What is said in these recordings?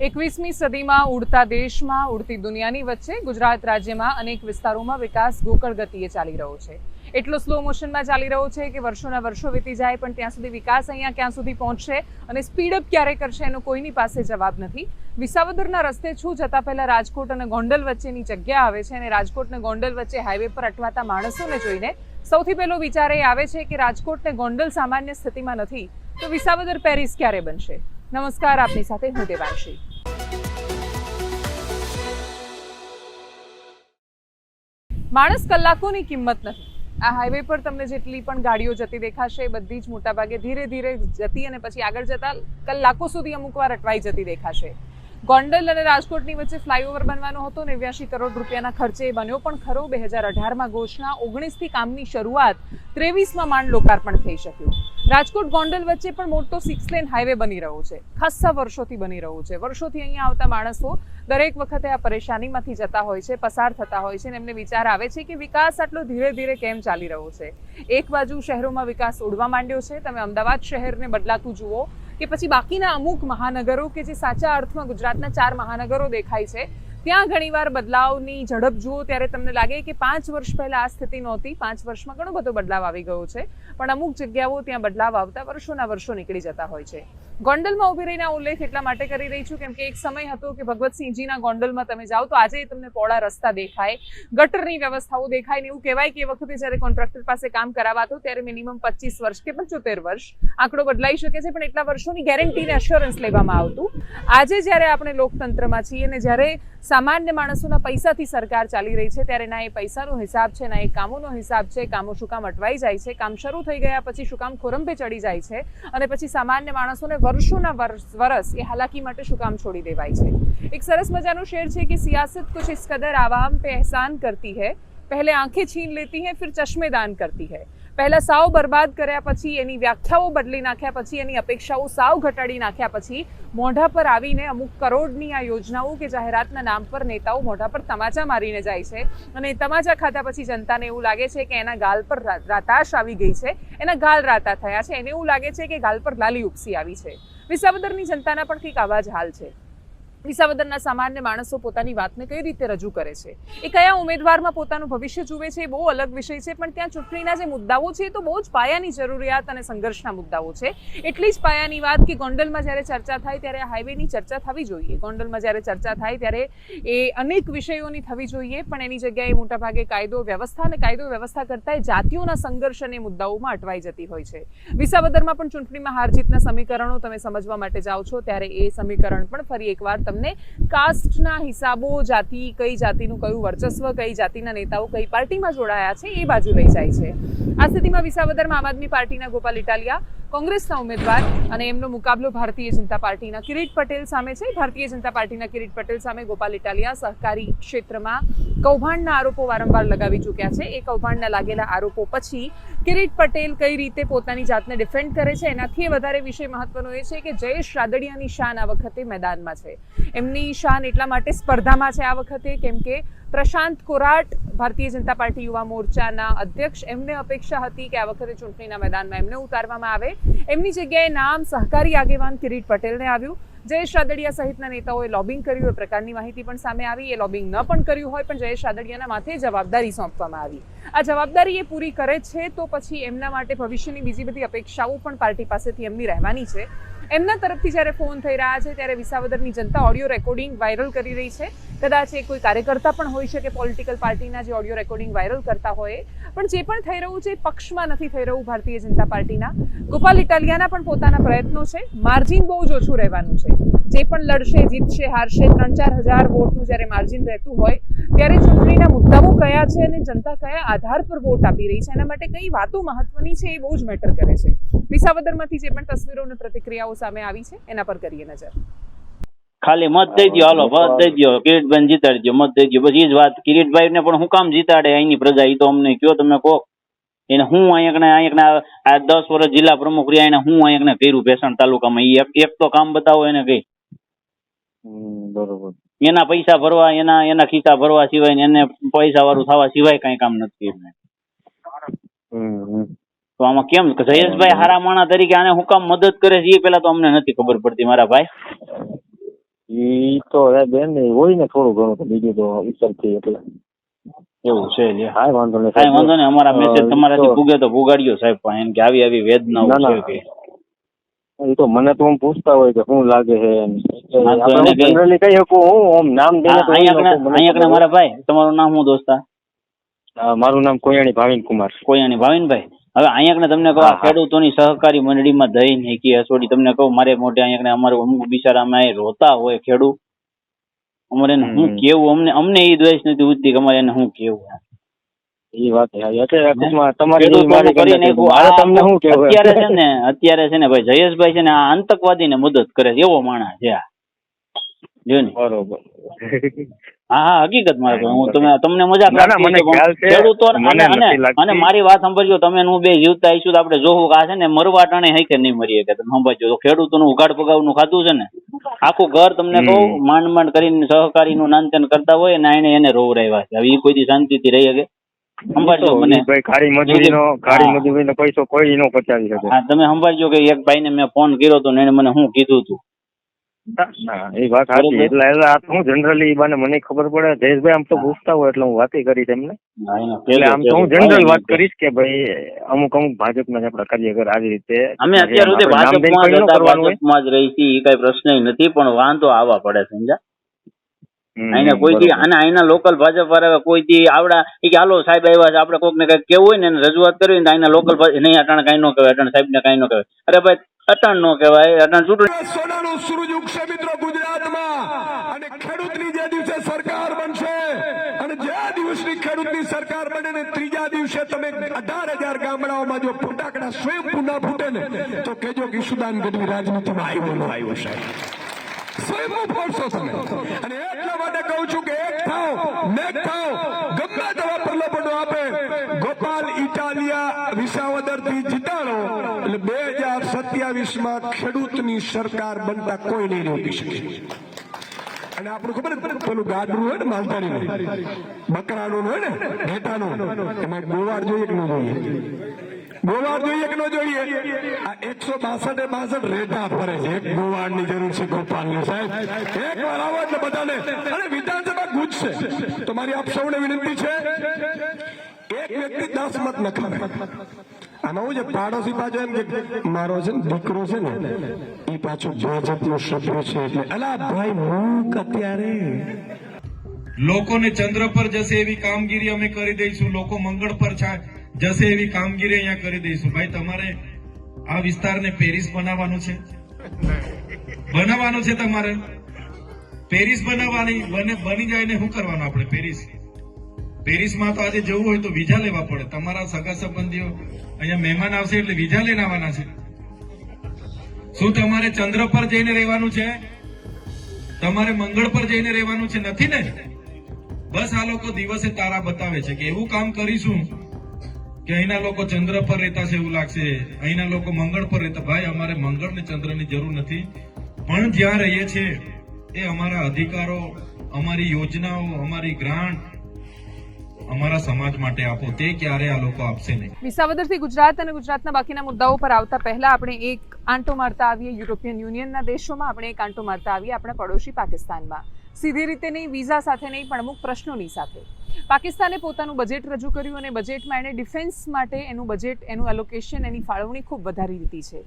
એકવીસમી સદીમાં ઉડતા દેશમાં ઉડતી દુનિયાની વચ્ચે ગુજરાત રાજ્યમાં અનેક વિસ્તારોમાં વિકાસ ગોકળ ગતિએ ચાલી રહ્યો છે. એટલો સ્લો મોશનમાં ચાલી રહ્યો છે કે વર્ષોના વર્ષો વીતી જાય પણ ત્યાં સુધી વિકાસ અહીંયા ક્યાં સુધી પહોંચશે અને સ્પીડઅપ ક્યારે કરશે એનો કોઈની પાસે જવાબ નથી. વિસાવદરના રસ્તે છું જતા પહેલા રાજકોટ અને ગોંડલ વચ્ચેની જગ્યા આવે છે અને રાજકોટ ને ગોંડલ વચ્ચે હાઈવે પર અટવાતા માણસોને જોઈને સૌથી પહેલો વિચાર એ આવે છે કે રાજકોટ ને ગોંડલ સામાન્ય સ્થિતિમાં નથી તો વિસાવદર પેરિસ ક્યારે બનશે. નમસ્કાર, આપની સાથે હું દેવાંશી. માણસ કલાકોની કિંમત નથી. આ હાઈવે પર તમને જેટલી પણ ગાડીઓ જતી દેખાશે એ બધી જ મોટાભાગે ધીરે ધીરે જતી અને પછી આગળ જતા કલાકો સુધી અમુક વાર અટવાઈ જતી દેખાશે. ગોંડલ અને રાજકોટની વચ્ચે ફ્લાયઓવર બનવાનો હતો, 89 કરોડ રૂપિયાના ખર્ચે બન્યો પણ ખરો. 2018માં ઘોષણા, 19થી કામની શરૂઆત, 23માં માંડ લોકાર્પણ થઈ શક્યું. રાજકોટ ગોંડલ વચ્ચે પણ મોટો 6 લેન હાઈવે બની રહ્યો છે. ખાસ્સા વર્ષોથી બની રહ્યું છે. વર્ષોથી અહીંયા આવતા માણસો દરેક વખતે આ પરેશાનીમાંથી જતા હોય છે, પસાર થતા હોય છે અને એમને વિચાર આવે છે કે વિકાસ આટલો ધીરે ધીરે કેમ ચાલી રહ્યો છે. એક બાજુ શહેરોમાં વિકાસ ઉડવા માંડ્યો છે. તમે અમદાવાદ શહેરને બદલાતું જુઓ કે પછી બાકીના અમુક મહાનગરો કે જે સાચા અર્થમાં ગુજરાતના 4 મહાનગરો દેખાય છે, ત્યાં ઘણીવાર બદલાવની ઝડપ જુઓ ત્યારે તમને લાગે કે 5 વર્ષ પહેલા આ સ્થિતિ નહોતી. 5 વર્ષમાં ઘણો બધો બદલાવ આવી ગયો છે પણ અમુક જગ્યાઓ ત્યાં બદલાવ આવતા વર્ષોના વર્ષો નીકળી જતા હોય છે. ગોંડલમાં ઉભી રહીને ઉલ્લેખ એટલા માટે કરી રહી છું કેમ કે એક સમય હતો કે ભગવતસિંહજીના ગોંડલમાં તમે જાઓ તો આજે તમને પહોળા રસ્તા દેખાય, ગટરની વ્યવસ્થાઓ દેખાય ને એવું કહેવાય કે એ વખતે જ્યારે કોન્ટ્રાક્ટર પાસે કામ કરાવાતો ત્યારે મિનિમમ 25 વર્ષ કે 75 વર્ષ આંકડો બદલાઈ શકે છે પણ એટલા વર્ષોની ગેરંટી ને અશ્યોરન્સ લેવામાં આવતું. આજે જ્યારે આપણે લોકતંત્રમાં છીએ અને જ્યારે સામાન્ય માણસોના પૈસાથી સરકાર ચાલી રહી છે ત્યારે ના એ પૈસાનો હિસાબ છે, ના એ કામોનો હિસાબ છે. કામો શું કામ અટવાઈ જાય છે, કામ શરૂ થઈ ગયા પછી શું કામ ખોરંભે ચડી જાય છે અને પછી સામાન્ય માણસોને વર્ષોના વર્ષ એ હાલાકી માટે શું કામ છોડી દેવાય છે. એક સરસ મજાનો શેર છે કે સિયાસત કુછ ઇસ કદર આવામ પે એહસાન કરતી है, पहले आंखें छीन लेती है फिर चश्मे दान करती है. પહેલા સાવ બરબાદ કર્યા પછી એની વ્યાખ્યાઓ બદલી નાખ્યા પછી એની અપેક્ષાઓ સાવ ઘટાડી નાખ્યા પછી મોઢા પર આવીને અમુક કરોડની આ યોજનાઓ કે જાહેરાતના નામ પર નેતાઓ મોઢા પર તમાચા મારીને જાય છે અને તમાચા ખાતા પછી જનતાને એવું લાગે છે કે એના ગાલ પર રાતાશ આવી ગઈ છે, એના ગાલ રાતા થયા છે, એને એવું લાગે છે કે ગાલ પર લાલી ઉપસી આવી છે. વિસાવદરની જનતાના પણ કંઈક આવા જ હાલ છે. વિસાવદરના સામાન્ય માણસો પોતાની વાતને કઈ રીતે રજૂ કરે છે, એ કયા ઉમેદવારમાં પોતાનું ભવિષ્ય જુએ છે, એ બહુ અલગ વિષય છે પણ ત્યાં ચૂંટણીના જે મુદ્દાઓ છે એ તો બહુ જ પાયાની જરૂરિયાત અને સંઘર્ષના મુદ્દાઓ છે. એટલી જ પાયાની વાત કે ગોંડલમાં જ્યારે ચર્ચા થાય ત્યારે આ હાઈવેની ચર્ચા થવી જોઈએ. ગોંડલમાં જ્યારે ચર્ચા થાય ત્યારે એ અનેક વિષયોની થવી જોઈએ પણ એની જગ્યાએ મોટાભાગે કાયદો વ્યવસ્થા અને કાયદો વ્યવસ્થા કરતાં જાતિઓના સંઘર્ષ અને મુદ્દાઓમાં અટવાઈ જતી હોય છે. વિસાવદરમાં પણ ચૂંટણીમાં હાર જીતના સમીકરણો તમે સમજવા માટે જાઓ છો ત્યારે એ સમીકરણ પણ ફરી એકવાર તમને કાસ્ટના હિસાબો, જાતિ, કઈ જાતિનું કયું વર્ચસ્વ, કઈ જાતિના નેતાઓ કઈ પાર્ટીમાં જોડાયા છે એ બાજુ લઈ જાય છે. આ સ્થિતિમાં વિસાવદરમાં આમ આદમી પાર્ટીના ગોપાલ ઇટાલિયા કોંગ્રેસના ઉમેદવાર અને એમનો મુકાબલો ભારતીય જનતા પાર્ટીના કિરીટ પટેલ સામે છે. ભારતીય જનતા પાર્ટીના કિરીટ પટેલ સામે ગોપાલ ઇટાલિયા સહકારી ક્ષેત્રમાં કૌભાંડના આરોપો વારંવાર લગાવી ચૂક્યા છે. એ કૌભાંડના લાગેલા આરોપો પછી કિરીટ પટેલ કઈ રીતે પોતાની જાતને ડિફેન્ડ કરે છે એનાથી વધારે વિષય મહત્વનો એ છે કે જયેશ રાદડિયાની શાન આ વખતે મેદાનમાં છે. એમની શાન એટલા માટે સ્પર્ધામાં છે આ વખતે કેમ કે પ્રશાંત કોરાટ ભારતીય જનતા પાર્ટી યુવા મોરચાના અધ્યક્ષ, એમને અપેક્ષા હતી કે આ વખતે ચૂંટણીના મેદાનમાં એમને ઉતારવામાં આવે. એમની જગ્યાએ નામ સહકારી આગેવાન કિરીટ પટેલને આવ્યું. જયેશ રાદડિયા સહિતના નેતાઓએ લોબિંગ કર્યું એ પ્રકારની માહિતી પણ સામે આવી. એ લોબિંગ ન પણ કર્યું હોય પણ જયેશ રાદડિયાના માથે જવાબદારી સોંપવામાં આવી. આ જવાબદારી એ પૂરી કરે છે તો પછી એમના માટે ભવિષ્યની બીજી બધી અપેક્ષાઓ પણ પાર્ટી પાસેથી એમની રહેવાની છે. એમના તરફથી જ્યારે ફોન થઈ રહ્યા છે ત્યારે વિસાવદરની જનતા ઓડિયો રેકોર્ડિંગ વાયરલ કરી રહી છે. કદાચ એ કોઈ કાર્યકર્તા પણ હોઈ શકે પોલિટિકલ પાર્ટીના જે ઓડિયો રેકોર્ડિંગ વાયરલ કરતા હોય પણ જે પણ થઈ રહ્યું છે એ પક્ષમાં નથી થઈ રહ્યું ભારતીય જનતા પાર્ટીના. ગોપાલ ઇટાલિયાના પણ પોતાના પ્રયત્નો છે. માર્જિન બહુ જ ઓછું રહેવાનું છે. જે પણ લડશે, જીતશે, હારશે, 3-4 હજાર વોટનું જ્યારે માર્જિન રહેતું હોય ત્યારે ચૂંટણીના મુદ્દાઓ કયા છે અને જનતા કયા આધાર પર વોટ આપી રહી છે એના માટે કઈ વાતો મહત્વની છે એ બહુ જ મેટર કરે છે. વિસાવદરમાંથી જે પણ તસવીરો અને પ્રતિક્રિયાઓ સામે આવી છે એના પર કરીએ નજર. ખાલી મત દઈ દો, હાલો મત દઈ દો, કિરીટભાઈ જીતાડજો, મત દઈ દો, બસ એ જ વાત. કિરીટભાઈ ને પણ હું કામ જીતાડે અહીંની પ્રજા, એ તો અમને કયો તમે કહો. એને હું અહીંયા આ 10 વર્ષ જિલ્લા પ્રમુખ રહ્યા એને હું અહીંયા કર્યું ભેસાણ તાલુકામાં, એ એક તો કામ બતાવો એને કઈ. બરોબર. એના પૈસા ભરવા, એના ખિસ્સા ભરવા સિવાય એને પૈસા વાળું થવા સિવાય કઈ કામ નથી. તો આમાં કેમ જયેશભાઈ હારા માણા તરીકે આને હું કામ મદદ કરે છે એ પેલા તો અમને નથી ખબર પડતી મારા ભાઈ. ઈ તો બેન હોય ને થોડું ઘણું તો બીજું તો વિચારથી એટલે એવું છે લે. કાંઈ વાંધો નહીં કાંઈ વાંધો નહીં, અમારા મેસેજ ઈ તમારાથી તો- પૂગે તો પુગાડ્યો સાહેબ, પણ એમ કે આવી આવી વેદનાઓ ના, ના. છે કે એ તો મને તો આમ પૂછતા હોય કે શું લાગે છે એમ. એટલે હા, તો આપણે એને કઈ- જનરલી કહી શકું હું આમ નામ દઈને તો અહીંયા હું લખું, મને આગળ ખબર મારા ભાઈ, તમારું નામ શું દોસ્તા? હોય. મારું નામ કોયાણી ભાવિન કુમાર. કોયાણી ભાવિનભાઈ. હવે અહીંયા તમને કહું, હા, આ હા. ખેડૂતોની સહકારી મંડળીમાં દઈને કે હસોડી તમને કહું, મારે મોઢે અહીંયા અમારું અમુક બિચારામાં એ રોતા હોય ખેડૂત, અમારે એને શું કેવું, અમને એ દ્વેષ નથી ઉઠતી કે અમારે એને શું કેવું. એ વાત છે. એટલે ટૂંકમાં તમારી ખેડૂતોનું મારી કરી ગણતરી નાખ્યું. મારે તમને શું કહેવું અત્યારે છે ને ભાઈ જયેશભાઈ છે ને આ આતંકવાદીને મદદ કરે છે એવો માણસ છે આ. જો ને. બરોબર. હા હા, હકીકત મારે કહું. હું તમને મજાક ના, ના, લાગતી મને છે, પણ ખ્યાલ છે. ખેડૂતો મને નથી લાગતી. અને મારી વાત સાંભળજો, તમે ને હું બે જીવતા આવીશું તો આપણે જોવું કે આ છે ને મરવા ટાણે હઈ કે નહીં મરીએ કે તમે સાંભળજો. તો ખેડૂતોનું ઉઘાડ પગાવનું ખાતું છે ને આખું ઘર તમને કહું માંડ માંડ કરીને સહકારીનું નાનતેન કરતા હોય ને એને રોવરાવ્યા છે. હવે એ કોઈ દી શાંતિથી રહી શકે? સંભાળજો મને. ભાઈ ખારી મજૂરીનો પૈસો કોઈ નો પચાવી શકે. હા, તમે સંભાળજો કે એક ભાઈને મેં ફોન કર્યો હતો ને એને મને શું કીધું હતું. ના, એ વાત સાચી. એટલે આ તો હું જનરલી મને ખબર પડે. જયેશભાઈ આમ તો પૂછતા હોય એટલે હું વાતે કરીશ એમને. એટલે આમ તો હું જનરલ વાત કરીશ કે ભાઈ અમુક ભાજપના આપણા કાર્યકર આવી રીતે અમે અત્યાર સુધી ભાજપમાં જ રહી છીએ, એ કઈ પ્રશ્ન નથી, પણ વાંધો આવવા પડે સમજા. આને કોઈથી આના લોકલ ભાજપ વાળા કોઈથી આવડા કે હાલો સાહેબ આવ્યા છે, આપણે કોઈક ને કઈક કેવું હોય ને રજૂઆત કરવી ને આના લોકલ નહીં અટાણ કઈ નો કહેવાય, અટાણ સાહેબ ને કઈ નો કહેવાય. અરે ભાઈ અટાણ નો કહેવાય, અટાણ ચૂંટણી સોનાનો સૂરજ ઉગશે મિત્રો ગુજરાતમાં, અને ખેડૂતની જે દિવસે સરકાર બનશે અને જે દિવસની ખેડૂતની સરકાર બને ને ત્રીજા દિવસે તમે 18,000 ગામડાઓમાં જો ફટાકડા સ્વયં પુના ફૂટે ને તો કેજો કે ઈશુદાન ગઢવી રાજનીતિમાં આવ્યો સાહેબ. સ્વયં ફોડશો તમે. અને એટલા માટે કહું છું કે એક થાવ નેક થાવ, ગમે તેવા પ્રલોભનો આપે ગોપાલ ઇટાલિયા વિસાવદર થી જીતાડો એટલે 2027 માં ખેડૂતની સરકાર બનતા કોઈ નહીં રોકી શકે. અને આપણું ખબર પેલું ગાડરું હોય ને માલધારી બકરાનું હોય ને ઘેટાનું, એમાં ગોવાળ જોઈએ કે ન જોઈએ? ગોવાળ જોઈએ કે ન જોઈએ? આ 162 રેટા ફરે છે. એક ગોવાળ ની જરૂર છે ગોપાલને સાહેબ. એક વાર આવો એટલે બધાને. અને વિધાનસભા ગુજશે તો મારી આપ સૌને વિનંતી છે, એક વ્યક્તિ 10 મત નખાવે. આમાં હું છે પાડોશી પાછો એમ કે મારો છે ને દીકરો છે ને એ પાછો ભાજપનો સભ્ય છે એટલે અલા ભાઈ મૂક અત્યારે. લોકોને ચંદ્ર પર જશે એવી કામગીરી અમે કરી દઈશું, લોકો મંગળ પર જશે એવી કામગીરી અહીંયા કરી દઈશું. ભાઈ તમારે આ વિસ્તારને પેરિસ બનાવવાનું છે, તમારે પેરિસ બનાવવાની. બની જાય ને શું કરવાનું આપણે? પેરિસમાં તો આજે જવું હોય તો વિઝા લેવા પડે. તમારા સગા સંબંધીઓ અહીંયા મહેમાન આવશે એટલે વિઝા લઈને આવવાના છે. શું તમારે ચંદ્ર પર જઈને રહેવાનું છે? તમારે મંગળ પર જઈને રહેવાનું છે? નથી ને. બસ આ લોકો દિવસે તારા બતાવે છે કે એવું કામ કરીશું કે અહીંના લોકો ચંદ્ર પર રહેતા છે એવું લાગશે, અહીંના લોકો મંગળ પર રહેતા. ભાઈ અમારે મંગળ ને ચંદ્ર ની જરૂર નથી, પણ જ્યાં રહીએ છીએ એ અમારા અધિકારો, અમારી યોજનાઓ, અમારી ગ્રાન્ટ અમારા સમાજ માટે આપો. તે ક્યારે આ લોકો આપશે નહીં. વિસાવદરથી ગુજરાત અને ગુજરાતના બાકીના મુદ્દાઓ પર આવતા પહેલા આપણે એક આંટો મારતા આવીએ યુરોપિયન યુનિયનના દેશોમાં, આપણે એક આંટો મારતા આવીએ આપણા પડોશી પાકિસ્તાનમાં. સીધી રીતે નહીં, વિઝા સાથે નહીં, પણ અમુક પ્રશ્નોની સાથે. પાકિસ્તાને પોતાનું બજેટ રજૂ કર્યું અને બજેટમાં એણે ડિફેન્સ માટે એનું બજેટ, એનું એલોકેશન, એની ફાળવણી ખૂબ વધારી દીધી છે.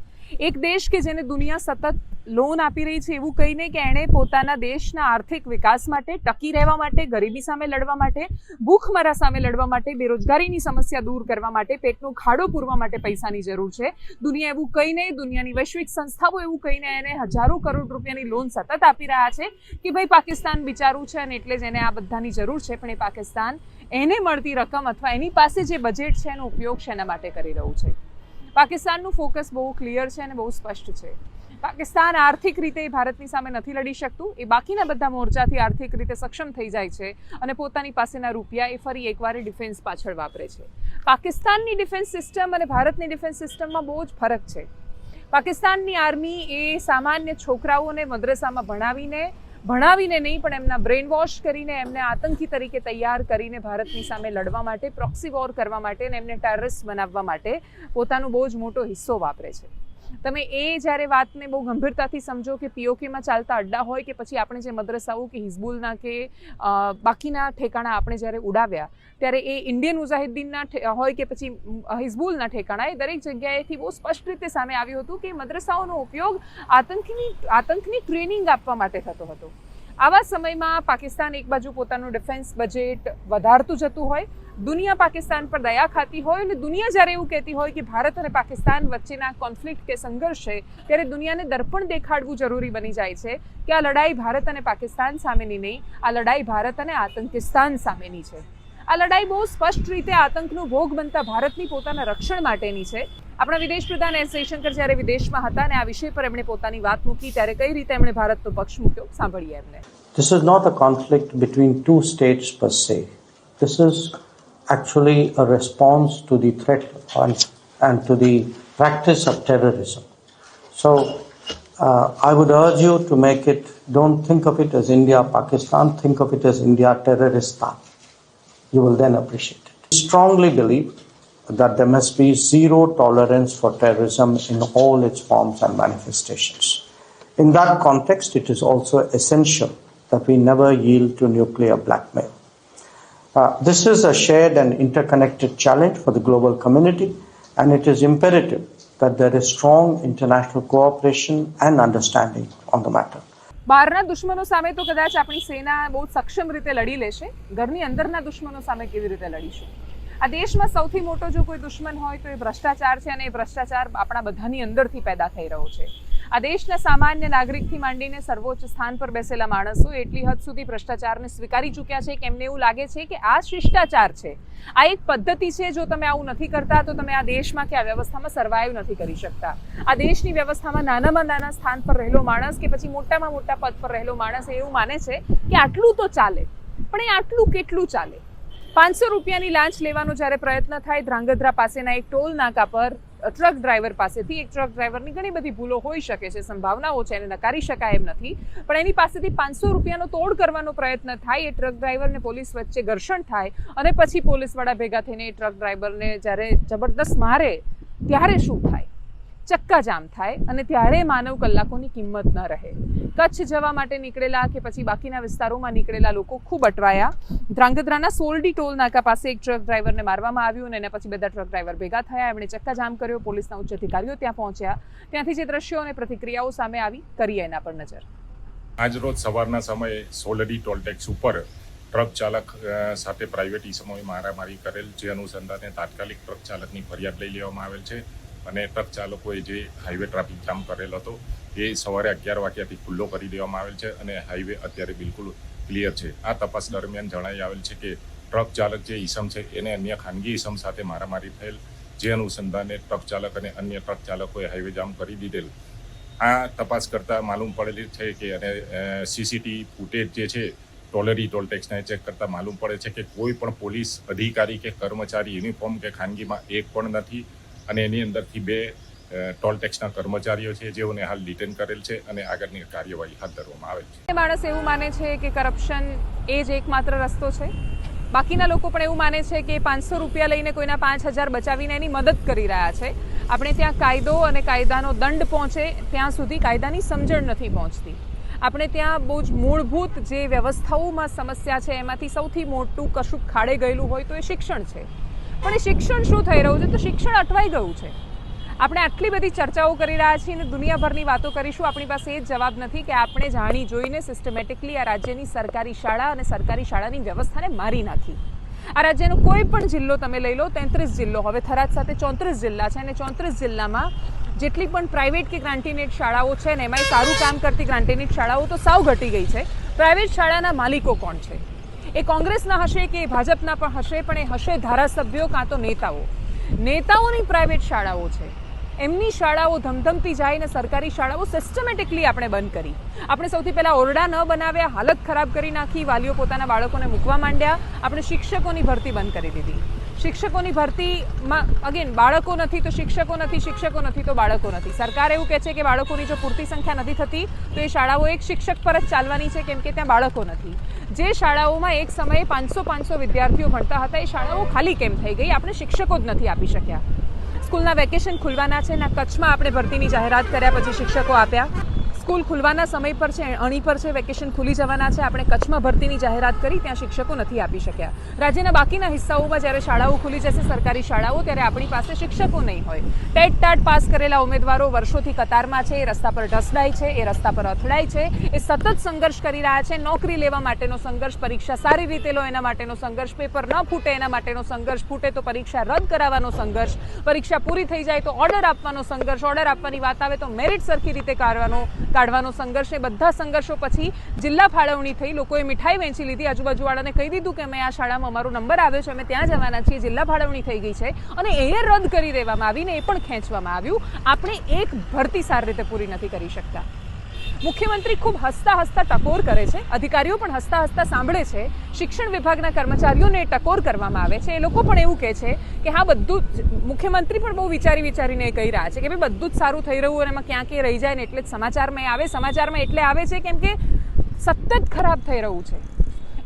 એક દેશ કે જેને દુનિયા સતત લોન આપી રહી છે એવું કહીને કે એણે પોતાના દેશના આર્થિક વિકાસ માટે, ટકી રહેવા માટે, ગરીબી સામે લડવા માટે, ભૂખમરા સામે લડવા માટે, બેરોજગારીની સમસ્યા દૂર કરવા માટે, પેટનો ખાડો પૂરવા માટે પૈસાની જરૂર છે. દુનિયા એવું કહીને, દુનિયાની વૈશ્વિક સંસ્થાઓ એવું કહીને એને હજારો કરોડ રૂપિયાની લોન સતત આપી રહ્યા છે કે ભાઈ પાકિસ્તાન બિચારું છે અને એટલે જ એને આ બધાની જરૂર છે. પણ એ પાકિસ્તાન એને મળતી રકમ અથવા એની પાસે જે બજેટ છે એનો ઉપયોગ શેના માટે કરી રહ્યું છે? પાકિસ્તાનનું ફોકસ બહુ ક્લિયર છે અને બહુ સ્પષ્ટ છે. પાકિસ્તાન આર્થિક રીતે ભારતની સામે નથી લડી શકતું, એ બાકીના બધા મોરચાથી આર્થિક રીતે સક્ષમ થઈ જાય છે અને પોતાની પાસેના રૂપિયા એ ફરી એકવાર ડિફેન્સ પાછળ વાપરે છે. પાકિસ્તાનની ડિફેન્સ સિસ્ટમ અને ભારતની ડિફેન્સ સિસ્ટમમાં બહુ જ ફરક છે. પાકિસ્તાનની આર્મી એ સામાન્ય છોકરાઓને મદ્રસામાં ભણાવીને નહીં, પણ એમના બ્રેન વોશ કરીને, એમને આતંકી તરીકે તૈયાર કરીને ભારતની સામે લડવા માટે, પ્રોક્સી વોર કરવા માટે અને એમને ટેરરિસ્ટ બનાવવા માટે પોતાનો બહુ જ મોટો હિસ્સો વાપરે છે. તમે એ જ્યારે વાતને બહુ ગંભીરતાથી સમજો કે પીઓકેમાં ચાલતા અડ્ડા હોય કે પછી આપણે જે મદ્રસાઓ કે હિઝબુલના કે બાકીના ઠેકાણા આપણે જ્યારે ઉડાવ્યા ત્યારે એ ઇન્ડિયન મુજાહિદ્દીનના હોય કે પછી હિઝબુલના ઠેકાણા એ દરેક જગ્યાએથી બહુ સ્પષ્ટ રીતે સામે આવ્યું હતું કે મદ્રસાઓનો ઉપયોગ આતંકની ટ્રેનિંગ આપવા માટે થતો હતો. આવા સમયમાં પાકિસ્તાન એક બાજુ પોતાનું ડિફેન્સ બજેટ વધારતું જતું હોય, દુનિયા પાકિસ્તાન પર દયા ખાતી હોય અને દુનિયા જ્યારે એવું કહેતી હોય કે ભારત અને પાકિસ્તાન વચ્ચેના કોન્ફ્લિક્ટ કે સંઘર્ષ છે ત્યારે દુનિયાને દર્પણ દેખાડવું જરૂરી બની જાય છે કે આ લડાઈ ભારત અને પાકિસ્તાન સામેની નહીં, આ લડાઈ ભારત અને આતંકિસ્તાન સામેની છે. આ લડાઈ બહુ સ્પષ્ટ રીતે આતંકનો ભોગ બનતા ભારતની પોતાના રક્ષણ માટેની છે. આપણા વિદેશ પ્રધાન એસ જયશંકર જ્યારે વિદેશમાં હતા અને આ વિષય પર એમણે પોતાની વાત મૂકી ત્યારે કઈ રીતે એમણે ભારતનો પક્ષ મૂક્યો સાંભળીએ એમને. This is not a conflict between two states per se. This is actually a response to the threat and to the practice of terrorism. So I would urge you to make it, don't think of it as India-Pakistan, think of it as India-Terroristan. You will then appreciate it. We strongly believe that there must be zero tolerance for terrorism in all its forms and manifestations. In that context, it is also essential that we never yield to nuclear blackmail. This is a shared and interconnected challenge for the global community, and it is imperative that there is strong international cooperation and understanding on the matter. બહારના દુશ્મનો સામે તો કદાચ આપણી સેના બહુ સક્ષમ રીતે લડી લેશે, ઘરની અંદરના દુશ્મનો સામે કેવી રીતે લડીશું? આ દેશમાં સૌથી મોટો જો કોઈ દુશ્મન હોય તો એ ભ્રષ્ટાચાર છે અને એ ભ્રષ્ટાચાર આપણા બધાની અંદરથી પેદા થઈ રહ્યો છે. આ દેશના સામાન્ય નાગરિકથી માંડીને સર્વોચ્ચ સ્થાન પર બેસેલા માણસો એટલી હદ સુધી ભ્રષ્ટાચારને સ્વીકારી ચૂક્યા છે કે એમને એવું લાગે છે કે આ શિષ્ટાચાર છે, આ એક પદ્ધતિ છે, જો તમે આવું નથી કરતા તો તમે આ દેશમાં કે આ વ્યવસ્થામાં સર્વાઈવ નથી કરી શકતા. આ દેશની વ્યવસ્થામાં નાનામાં નાના સ્થાન પર રહેલો માણસ કે પછી મોટામાં મોટા પદ પર રહેલો માણસ એવું માને છે કે આટલું તો ચાલે, પણ એ આટલું કેટલું ચાલે? 500 રૂપિયાની લાંચ લેવાનો જ્યારે પ્રયત્ન થાય ધ્રાંગધ્રા પાસેના એક ટોલ નાકા પર ટ્રક ડ્રાઈવર પાસેથી, એક ટ્રક ડ્રાઈવરની ઘણી બધી ભૂલો હોઈ શકે છે, સંભાવનાઓ છે, એને નકારી શકાય એમ નથી, પણ એની પાસેથી 500 રૂપિયાનો તોડ કરવાનો પ્રયત્ન થાય, એ ટ્રક ડ્રાઈવર ને પોલીસ વચ્ચે ઘર્ષણ થાય અને પછી પોલીસવાળા ભેગા થઈને એ ટ્રક ડ્રાઈવરને જ્યારે જબરદસ્ત મારે ત્યારે શું થાય? ચક્કાજામ થાય અને ત્યારે માનવ કલાકોની કિંમત ન રહે. કચ્છ જવા માટે નીકળેલા કે પછી બાકીના વિસ્તારોમાં નીકળેલા લોકો ખૂબ અટવાયા. ધ્રાંગધ્રાના સોલડી ટોલ નાકા પાસે એક ટ્રક ડ્રાઈવરને મારવામાં આવ્યું અને એના પછી બધા ટ્રક ડ્રાઈવર ભેગા થયા, એમણે ચક્કાજામ કર્યો, પોલીસના ઉચ્ચ અધિકારીઓ ત્યાં પહોંચ્યા, ત્યાંથી જે દ્રશ્યો અને પ્રતિક્રિયાઓ સામે આવી કરીએ એના પર નજર. આજ રોજ સવારના સમયે સોલડી ટોલટેક્સ ઉપર ટ્રક ચાલક સાથે પ્રાઇવેટ ઇસમોએ મારામારી કરેલ, જે અનુસંધાને તાત્કાલિક ટ્રક ચાલકની ફરિયાદ લઈ લેવામાં આવેલ છે અને ટ્રક ચાલકોએ જે હાઈવે ટ્રાફિક જામ કરેલ હતો એ સવારે 11 વાગ્યાથી ખુલ્લો કરી દેવામાં આવેલ છે અને હાઈવે અત્યારે બિલકુલ ક્લિયર છે. આ તપાસ દરમિયાન જણાઈ આવેલ છે કે ટ્રક ચાલક જે ઈસમ છે એને અન્ય ખાનગી ઈસમ સાથે મારામારી થયેલ, જે અનુસંધાને ટ્રક ચાલક અને અન્ય ટ્રક ચાલકોએ હાઈવે જામ કરી દીધેલ. આ તપાસ કરતાં માલુમ પડેલી છે કે અને સીસીટીવી ફૂટેજ જે છે ટોલરી ટોલટેક્સને ચેક કરતાં માલુમ પડે છે કે કોઈ પણ પોલીસ અધિકારી કે કર્મચારી યુનિફોર્મ કે ખાનગીમાં એક પણ નથી અને એની અંદરથી 2 ટોલટેક્સના કર્મચારીઓ છે જેઓને હાલ ડિટેન કરેલ છે અને આગળની કાર્યવાહી હાથ ધરવામાં આવેલ છે. માણસ એવું માને છે કે કરપ્શન એ જ એકમાત્ર રસ્તો છે, બાકીના લોકો પણ એવું માને છે કે 500 રૂપિયા લઈને કોઈના 5000 બચાવીને એની મદદ કરી રહ્યા છે. આપણે ત્યાં કાયદો અને કાયદાનો દંડ પહોંચે ત્યાં સુધી કાયદાની સમજણ નથી પહોંચતી. આપણે ત્યાં બહુ જ મૂળભૂત જે વ્યવસ્થાઓમાં સમસ્યા છે એમાંથી સૌથી મોટું કશું ખાડે ગયેલું હોય તો એ શિક્ષણ છે. પણ એ શિક્ષણ શું થઈ રહ્યું છે? તો શિક્ષણ અટવાઈ ગયું છે. આપણે આટલી બધી ચર્ચાઓ કરી રહ્યા છીએ અને દુનિયાભરની વાતો કરીશું, આપણી પાસે એ જ જવાબ નથી કે આપણે જાણી જોઈને સિસ્ટમેટિકલી આ રાજ્યની સરકારી શાળા અને સરકારી શાળાની વ્યવસ્થાને મારી નાખી. આ રાજ્યનો કોઈ પણ જિલ્લો તમે લઈ લો, 33 જિલ્લો, હવે થરાદ સાથે 34 જિલ્લા છે અને 34 જિલ્લામાં જેટલી પણ પ્રાઇવેટ કે ગ્રાન્ટીનેટ શાળાઓ છે ને એમાંય સારું કામ કરતી ગ્રાન્ટીનેટ શાળાઓ તો સાવ ઘટી ગઈ છે. પ્રાઇવેટ શાળાના માલિકો કોણ છે? એ કોંગ્રેસના હશે કે ભાજપના પણ હશે, પણ એ હશે ધારાસભ્યો કાં તો નેતાઓ. નેતાઓની પ્રાઇવેટ શાળાઓ છે, એમની શાળાઓ ધમધમતી જાય ને સરકારી શાળાઓ સિસ્ટમેટિકલી આપણે બંધ કરી. આપણે સૌથી પહેલાં ઓરડા ન બનાવ્યા, હાલત ખરાબ કરી નાખી, વાલીઓ પોતાના બાળકોને મૂકવા માંડ્યા, આપણે શિક્ષકોની ભરતી બંધ કરી દીધી. શિક્ષકોની ભરતીમાં અગેન બાળકો નથી તો શિક્ષકો નથી, શિક્ષકો નથી તો બાળકો નથી. સરકાર એવું કહે છે કે બાળકોની જો પૂરતી સંખ્યા નથી થતી તો એ શાળાઓ એક શિક્ષક પર જ ચાલવાની છે કેમ કે ત્યાં બાળકો નથી. જે શાળાઓમાં એક સમયે 500 વિદ્યાર્થીઓ ભણતા હતા એ શાળાઓ ખાલી કેમ થઈ ગઈ? આપણે શિક્ષકો જ નથી આપી શક્યા. સ્કૂલના વેકેશન ખુલવાના છે ને કચ્છમાં આપણે ભરતીની જાહેરાત કર્યા પછી શિક્ષકો આપ્યા. સ્કૂલ ખુલવાના સમય પર છે, અણી પર છે, વેકેશન ખુલી જવાના છે, આપણે કચ્છમાં ભરતીની જાહેરાત કરી, ત્યાં શિક્ષકો નથી આપી શક્યા. રાજ્યના બાકીના હિસ્સાઓમાં જ્યારે શાળાઓ ખુલી જશે, સરકારી શાળાઓ, ત્યારે આપણી પાસે શિક્ષકો નહીં હોય. ટેટ ટાટ પાસ કરેલા ઉમેદવારો વર્ષોથી કતારમાં છે, એ રસ્તા પર ઢસડાય છે, એ રસ્તા પર અથડાય છે, એ સતત સંઘર્ષ કરી રહ્યા છે. નોકરી લેવા માટેનો સંઘર્ષ, પરીક્ષા સારી રીતે લો એના માટેનો સંઘર્ષ, પેપર ન ફૂટે એના માટેનો સંઘર્ષ, ફૂટે તો પરીક્ષા રદ કરાવવાનો સંઘર્ષ, પરીક્ષા પૂરી થઈ જાય તો ઓર્ડર આપવાનો સંઘર્ષ, ઓર્ડર આપવાની વાત આવે તો મેરિટ સરખી રીતે કાઢવાનો સંઘર્ષ. એ બધા સંઘર્ષો પછી જિલ્લા ફાળવણી થઈ, લોકોએ મીઠાઈ વેચી લીધી, આજુબાજુવાળાને કહી દીધું કે અમે આ શાળામાં અમારો નંબર આવ્યો છે, અમે ત્યાં જવાના છીએ, જિલ્લા ફાળવણી થઈ ગઈ છે અને એ રદ કરી દેવામાં આવીને એ પણ ખેંચવામાં આવ્યું. આપણે એક ભરતી સારી રીતે પૂરી નથી કરી શકતા. મુખ્યમંત્રી ખૂબ હસતા હસતા ટકોર કરે છે, અધિકારીઓ પણ હસતા હસતા સાંભળે છે, શિક્ષણ વિભાગના કર્મચારીઓને ટકોર કરવામાં આવે છે. એ લોકો પણ એવું કહે છે કે હા બધું જ, મુખ્યમંત્રી પણ બહુ વિચારીને કહી રહ્યા છે કે ભાઈ બધું જ સારું થઈ રહ્યું અને એમાં ક્યાં ક્યાં રહી જાય ને એટલે જ સમાચારમાં આવે. સમાચારમાં એટલે આવે છે કેમ કે સતત ખરાબ થઈ રહ્યું છે,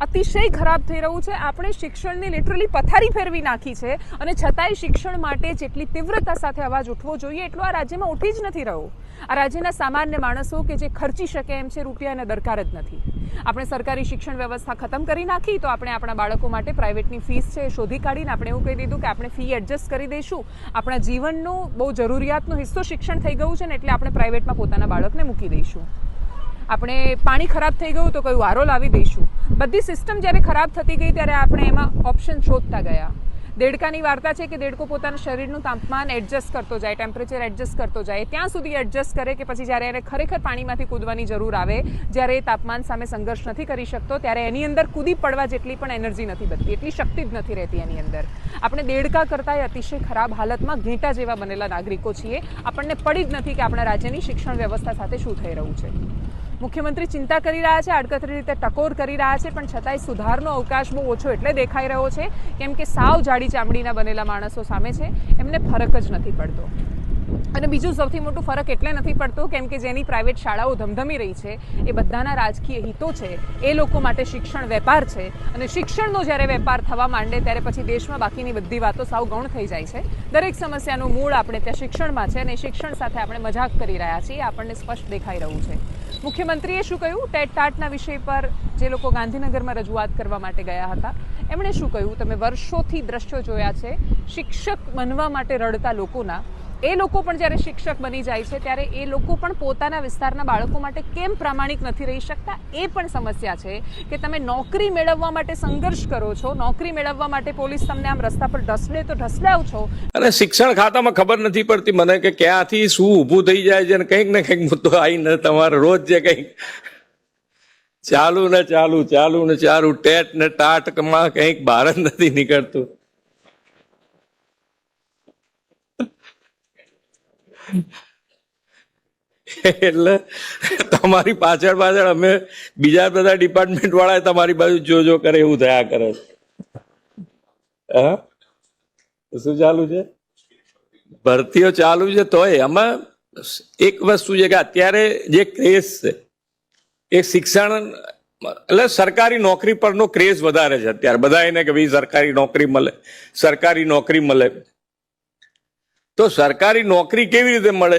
અતિશય ખરાબ થઈ રહ્યું છે. આપણે શિક્ષણની લિટરલી પથારી ફેરવી નાખી છે અને છતાંય શિક્ષણ માટે જેટલી તીવ્રતા સાથે અવાજ ઉઠવો જોઈએ એટલો આ રાજ્યમાં ઉઠી જ નથી રહ્યો. આ રાજ્યના સામાન્ય માણસો કે જે ખર્ચી શકે એમ છે રૂપિયાને દરકાર જ નથી. આપણે સરકારી શિક્ષણ વ્યવસ્થા ખતમ કરી નાખી તો આપણે આપણા બાળકો માટે પ્રાઇવેટની ફીસ છે એ શોધી કાઢીને આપણે એવું કહી દીધું કે આપણે ફી એડજસ્ટ કરી દઈશું. આપણા જીવનનો બહુ જરૂરિયાતનો હિસ્સો શિક્ષણ થઈ ગયું છે ને એટલે આપણે પ્રાઇવેટમાં પોતાના બાળકને મૂકી દઈશું. આપણે પાણી ખરાબ થઈ ગયું તો કયું આરો લાવી દઈશું. બધી સિસ્ટમ જ્યારે ખરાબ થતી ગઈ ત્યારે આપણે એમાં ઓપ્શન શોધતા ગયા. દેડકાની વાર્તા છે કે દેડકો પોતાના શરીરનું તાપમાન એડજસ્ટ કરતો જાય, ટેમ્પરેચર એડજસ્ટ કરતો જાય, ત્યાં સુધી એડજસ્ટ કરે કે પછી જ્યારે એને ખરેખર પાણીમાંથી કૂદવાની જરૂર આવે, જ્યારે એ તાપમાન સામે સંઘર્ષ નથી કરી શકતો, ત્યારે એની અંદર કૂદી પડવા જેટલી પણ એનર્જી નથી બનતી, એટલી શક્તિ જ નથી રહેતી એની અંદર. આપણે દેડકા કરતાં અતિશય ખરાબ હાલતમાં ઘેંટા જેવા બનેલા નાગરિકો છીએ. આપણને પડી જ નથી કે આપણા રાજ્યની શિક્ષણ વ્યવસ્થા સાથે શું થઈ રહ્યું છે. મુખ્યમંત્રી ચિંતા કરી રહ્યા છે, આડકતરી રીતે ટકોર કરી રહ્યા છે, પણ છતાંય સુધારનો અવકાશ બહુ ઓછો એટલે દેખાઈ રહ્યો છે કેમ કે સાવ જાડી ચામડીના બનેલા માણસો સામે છે, એમને ફરક જ નથી પડતો. અને બીજું સૌથી મોટું ફરક એટલે નથી પડતો કેમ કે જેની પ્રાઇવેટ શાળાઓ ધમધમી રહી છે એ બધાના રાજકીય હિતો છે, એ લોકો માટે શિક્ષણ વેપાર છે અને શિક્ષણનો જ્યારે વેપાર થવા માંડે ત્યારે પછી દેશમાં બાકીની બધી વાતો સાવ ગૌણ થઈ જાય છે. દરેક સમસ્યાનું મૂળ આપણે ત્યાં શિક્ષણમાં છે અને શિક્ષણ સાથે આપણે મજાક કરી રહ્યા છીએ, આપણને સ્પષ્ટ દેખાઈ રહ્યું છે. મુખ્યમંત્રીએ શું કહ્યું? ટેટ ટાટના વિષય પર જે લોકો ગાંધીનગરમાં રજૂઆત કરવા માટે ગયા હતા એમણે શું કહ્યું? તમે વર્ષોથી દ્રશ્યો જોયા છે શિક્ષક બનવા માટે રડતા લોકોના. એ લોકો પણ જ્યારે શિક્ષક બની જાય છે ત્યારે એ લોકો પણ પોતાના વિસ્તારના બાળકો માટે કેમ પ્રામાણિક નથી રહી શકતા એ પણ સમસ્યા છે કે તમે નોકરી મેળવવા માટે સંઘર્ષ કરો છો, નોકરી મેળવવા માટે પોલીસ તમને આમ રસ્તા પર ઢસડે તો ઢસડાવ છો. અને શિક્ષણ ખાતામાં ખબર નથી પડતી મને કે ક્યાંથી શું ઊભું થઈ જાય છે અને કંઈક ને કંઈક મુદ્દો આવીને તમારે રોજ જે કંઈક ચાલુ ને ચાલુ ટેટ ને ટાટમાં કંઈક બહાર જ નથી નીકળતું. એટલે તમારી પાછળ અમે બીજા બધા ડિપાર્ટમેન્ટ વાળા તમારી બાજુ જો કરે એવું થયા કરે. હા, શું ચાલુ છે? ભરતીઓ ચાલુ છે. તોય આમાં એક વસ્તુ છે કે અત્યારે જે ક્રેઝ છે એ શિક્ષણ એટલે સરકારી નોકરી પરનો ક્રેઝ વધારે છે અત્યારે. બધા એને કે ભાઈ સરકારી નોકરી મળે. તો સરકારી નોકરી કેવી રીતે મળે?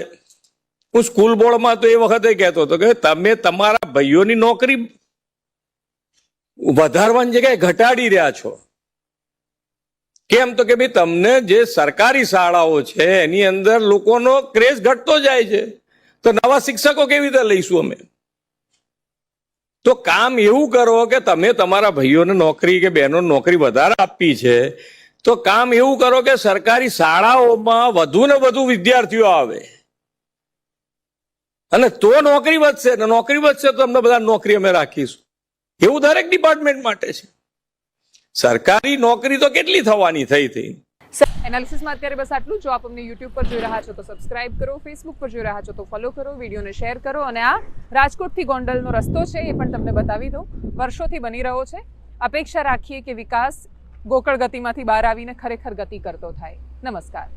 હું સ્કૂલ બોર્ડમાં તો એ વખતે કહેતો હતો કે તમે તમારા ભાઈઓની નોકરી વધારવાની જગ્યાએ ઘટાડી રહ્યા છો. કેમ? તો કે ભાઈ તમને જે સરકારી શાળાઓ છે એની અંદર લોકોનો ક્રેઝ ઘટતો જાય છે, તો નવા શિક્ષકો કેવી રીતે લઈશું અમે? તો કામ એવું કરો કે તમે તમારા ભાઈઓને નોકરી કે બહેનોને નોકરી વધારે આપી છે, તો કામ એવું કરો કે સરકારી શાળાઓમાં વધુ ને વધુ વિદ્યાર્થીઓ આવે અને તો નોકરી વધશે ને નોકરી વધશે તો અમને બધા નોકરી અમે રાખીશું. એવું દરેક ડિપાર્ટમેન્ટ માટે છે. સરકારી નોકરી તો કેટલી થવાની થઈ. એનાલિસિસમાં અત્યારે બસ આટલું. જો આપ અમને યુટ્યુબ પર જોઈ રહ્યા છો તો સબસ્ક્રાઇબ કરો, ફેસબુક પર જોઈ રહ્યા છો તો ફોલો કરો, વિડીયોને શેર કરો અને આ રાજકોટથી ગોંડલનો રસ્તો છે એ પણ તમને બતાવી દો. વર્ષોથી બની રહ્યો છે. અપેક્ષા રાખીએ કે વિકાસ ગોકળ ગતિમાંથી બહાર આવીને ખરેખર ગતિ કરતો થાય. નમસ્કાર.